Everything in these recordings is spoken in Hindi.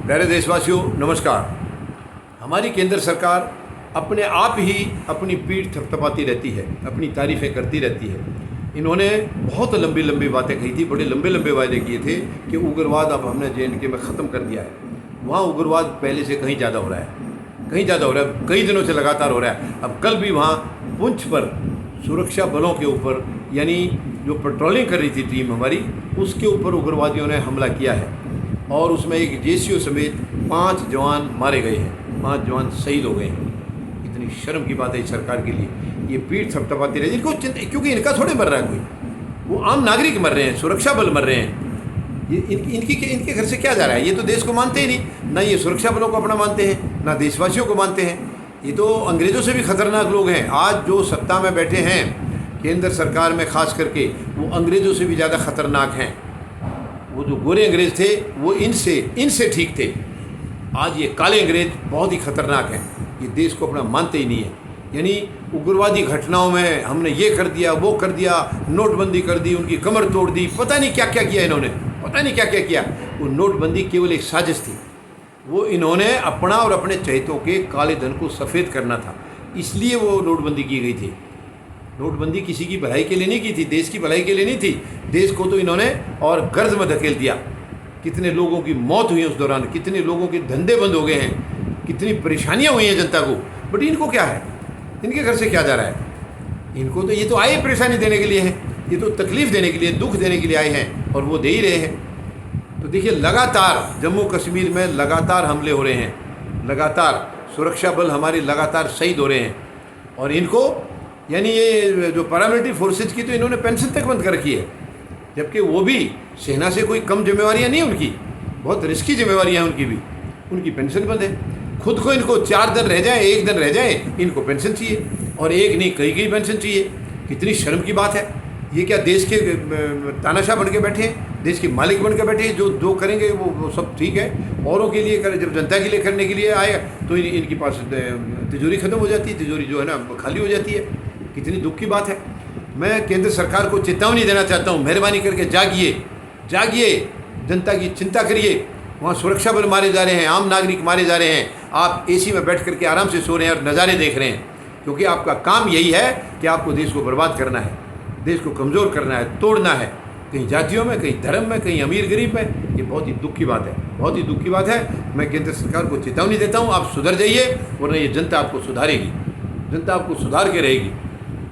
प्यारे देशवासियों, नमस्कार। हमारी केंद्र सरकार अपने आप ही अपनी पीठ थपथपाती रहती है, अपनी तारीफ़ें करती रहती है। इन्होंने बहुत लंबी लंबी बातें कही थी, बड़े लंबे लंबे वायदे किए थे कि उग्रवाद अब हमने JNK में ख़त्म कर दिया है। वहाँ उग्रवाद पहले से कहीं ज़्यादा हो रहा है, कहीं ज़्यादा हो रहा है, कई दिनों से लगातार हो रहा है। अब कल भी वहाँ पुंछ पर सुरक्षा बलों के ऊपर, यानी जो पेट्रोलिंग कर रही थी टीम हमारी, उसके ऊपर उग्रवादियों ने हमला किया है और उसमें एक JCO समेत 5 जवान मारे गए हैं, 5 जवान शहीद हो गए हैं। इतनी शर्म की बात है इस सरकार के लिए। ये पीठ थपथपाती रही, इनको क्योंकि इनका थोड़े मर रहा है कोई, वो आम नागरिक मर रहे हैं, सुरक्षा बल मर रहे हैं। ये इनके घर से क्या जा रहा है? ये तो देश को मानते ही नहीं, ना ये सुरक्षा बलों को अपना मानते हैं, ना देशवासियों को मानते हैं। ये तो अंग्रेज़ों से भी खतरनाक लोग हैं। आज जो सत्ता में बैठे हैं केंद्र सरकार में, खास करके वो अंग्रेज़ों से भी ज़्यादा खतरनाक हैं। वो जो गोरे अंग्रेज़ थे वो इनसे ठीक थे। आज ये काले अंग्रेज़ बहुत ही खतरनाक हैं। ये देश को अपना मानते ही नहीं है। यानी उग्रवादी घटनाओं में हमने ये कर दिया, वो कर दिया, नोटबंदी कर दी, उनकी कमर तोड़ दी, पता नहीं क्या क्या किया इन्होंने, पता नहीं क्या क्या किया। वो नोटबंदी केवल एक साजिश थी। वो इन्होंने अपना और अपने चहेतों के काले धन को सफ़ेद करना था, इसलिए वो नोटबंदी की गई थी। नोटबंदी किसी की भलाई के लिए नहीं की थी, देश की भलाई के लिए नहीं थी। देश को तो इन्होंने और गर्ज में धकेल दिया। कितने लोगों की मौत हुई उस दौरान, कितने लोगों के धंधे बंद हो गए हैं, कितनी परेशानियां हुई हैं जनता को। बट इनको क्या है? इनके घर से क्या जा रहा है? इनको तो ये तो आए परेशानी देने के लिए हैं, ये तो तकलीफ़ देने के लिए, दुख देने के लिए आए हैं और वो दे ही रहे हैं। तो देखिए, लगातार जम्मू कश्मीर में लगातार हमले हो रहे हैं, लगातार सुरक्षा बल हमारे लगातार शहीद हो रहे हैं। और इनको, यानी ये जो पैरामिलिट्री फोर्सेज की, तो इन्होंने पेंशन तक बंद कर रखी है, जबकि वो भी सेना से कोई कम जिम्मेवारियाँ नहीं उनकी, बहुत रिस्की जिम्मेवारियाँ उनकी भी। उनकी पेंशन बंद है। खुद को इनको 4 दिन रह जाए, 1 दिन रह जाए, इनको पेंशन चाहिए, और एक नहीं कई पेंशन चाहिए। कितनी शर्म की बात है। ये क्या देश के तानाशाह बन के बैठे हैं, देश के मालिक बन के बैठे हैं? जो करेंगे वो सब ठीक है, औरों के लिए करें। जब जनता के लिए करने के लिए आए तो इनके पास तिजोरी ख़त्म हो जाती है, तिजोरी जो है ना खाली हो जाती है। कितनी दुख की बात है। मैं केंद्र सरकार को चेतावनी देना चाहता हूँ, मेहरबानी करके जागिए, जनता की चिंता करिए। वहाँ सुरक्षा बल मारे जा रहे हैं, आम नागरिक मारे जा रहे हैं, आप AC में बैठ करके आराम से सो रहे हैं और नज़ारे देख रहे हैं, क्योंकि आपका काम यही है कि आपको देश को बर्बाद करना है, देश को कमज़ोर करना है, तोड़ना है, कहीं जातियों में, कहीं धर्म में, कहीं अमीर गरीब में। ये बहुत ही दुख की बात है, बहुत ही दुख की बात है। मैं केंद्र सरकार को चेतावनी देता हूँ, आप सुधर जाइए, वरना ये जनता आपको सुधारेगी, जनता आपको सुधार के रहेगी।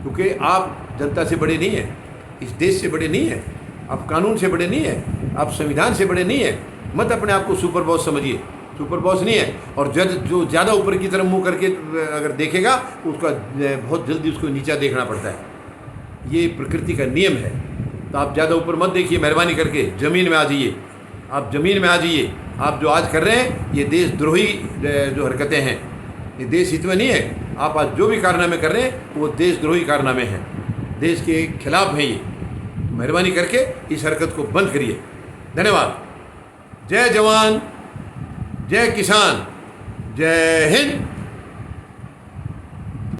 क्योंकि आप जनता से बड़े नहीं हैं, इस देश से बड़े नहीं हैं, आप कानून से बड़े नहीं हैं, आप संविधान से बड़े नहीं हैं। मत अपने आप को सुपर बॉस समझिए, सुपर बॉस नहीं है। और जो ज़्यादा ऊपर की तरफ मुंह करके अगर देखेगा, उसका बहुत जल्दी उसको नीचा देखना पड़ता है। ये प्रकृति का नियम है। तो आप ज़्यादा ऊपर मत देखिए, मेहरबानी करके ज़मीन में आ जाइए, आप ज़मीन में आ जाइए। आप जो आज कर रहे हैं ये देशद्रोही जो हरकतें हैं, ये देश हित में नहीं है। आप आज जो भी कारनामे कर रहे हैं वो देशद्रोही कारनामे हैं, देश के खिलाफ हैं। ये मेहरबानी करके इस हरकत को बंद करिए। धन्यवाद। जय जवान, जय किसान, जय हिंद।